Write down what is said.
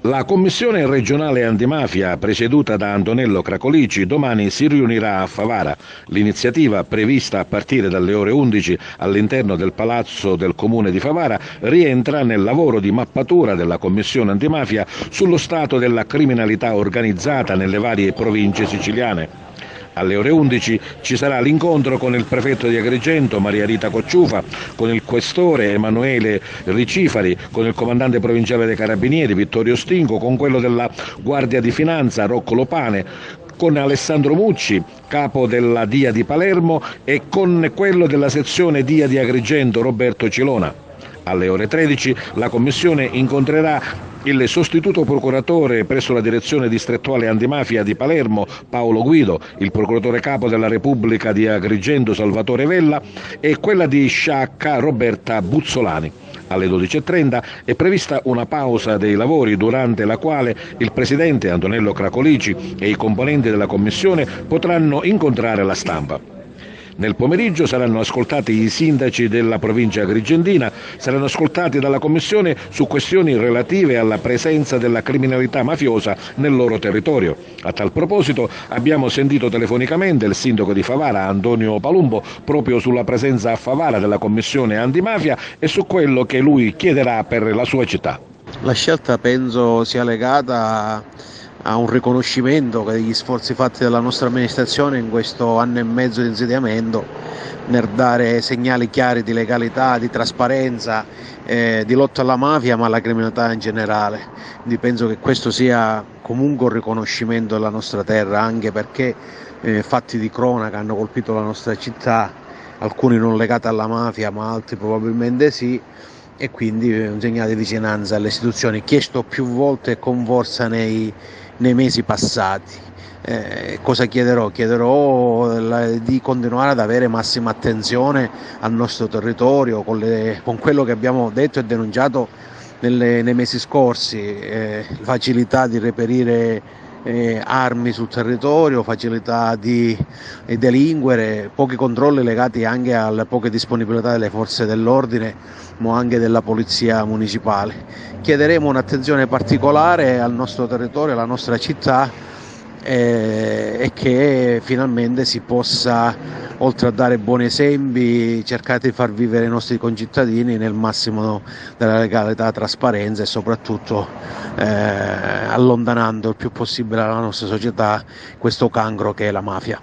La Commissione regionale antimafia, presieduta da Antonello Cracolici, domani si riunirà a Favara. L'iniziativa, prevista a partire dalle ore 11 all'interno del Palazzo del Comune di Favara, rientra nel lavoro di mappatura della Commissione antimafia sullo stato della criminalità organizzata nelle varie province siciliane. Alle ore 11 ci sarà l'incontro con il prefetto di Agrigento, Maria Rita Cocciufa, con il questore Emanuele Ricifari, con il comandante provinciale dei Carabinieri, Vittorio Stinco, con quello della Guardia di Finanza, Rocco Lopane, con Alessandro Mucci, capo della DIA di Palermo, e con quello della sezione DIA di Agrigento, Roberto Cilona. Alle ore 13 la Commissione incontrerà il sostituto procuratore presso la direzione distrettuale antimafia di Palermo, Paolo Guido, il procuratore capo della Repubblica di Agrigento, Salvatore Vella, e quella di Sciacca, Roberta Buzzolani. Alle 12:30 è prevista una pausa dei lavori durante la quale il presidente Antonello Cracolici e i componenti della Commissione potranno incontrare la stampa. Nel pomeriggio saranno ascoltati i sindaci della provincia agrigentina, saranno ascoltati dalla Commissione su questioni relative alla presenza della criminalità mafiosa nel loro territorio. A tal proposito abbiamo sentito telefonicamente il sindaco di Favara, Antonio Palumbo, proprio sulla presenza a Favara della Commissione antimafia e su quello che lui chiederà per la sua città. La scelta penso sia legata a un riconoscimento degli sforzi fatti dalla nostra amministrazione in questo anno e mezzo di insediamento nel dare segnali chiari di legalità, di trasparenza, di lotta alla mafia ma alla criminalità in generale. Quindi penso che questo sia comunque un riconoscimento della nostra terra, anche perché fatti di cronaca hanno colpito la nostra città, alcuni non legati alla mafia ma altri probabilmente sì, e quindi un segnale di vicinanza alle istituzioni chiesto più volte e con forza nei mesi passati. Cosa chiederò? Chiederò di continuare ad avere massima attenzione al nostro territorio con quello che abbiamo detto e denunciato nei mesi scorsi, facilità di reperire armi sul territorio, facilità di delinquere, pochi controlli legati anche alla poca disponibilità delle forze dell'ordine ma anche della polizia municipale. Chiederemo un'attenzione particolare al nostro territorio, alla nostra città, e che finalmente si possa, oltre a dare buoni esempi, cercare di far vivere i nostri concittadini nel massimo della legalità, trasparenza e soprattutto allontanando il più possibile dalla nostra società questo cancro che è la mafia.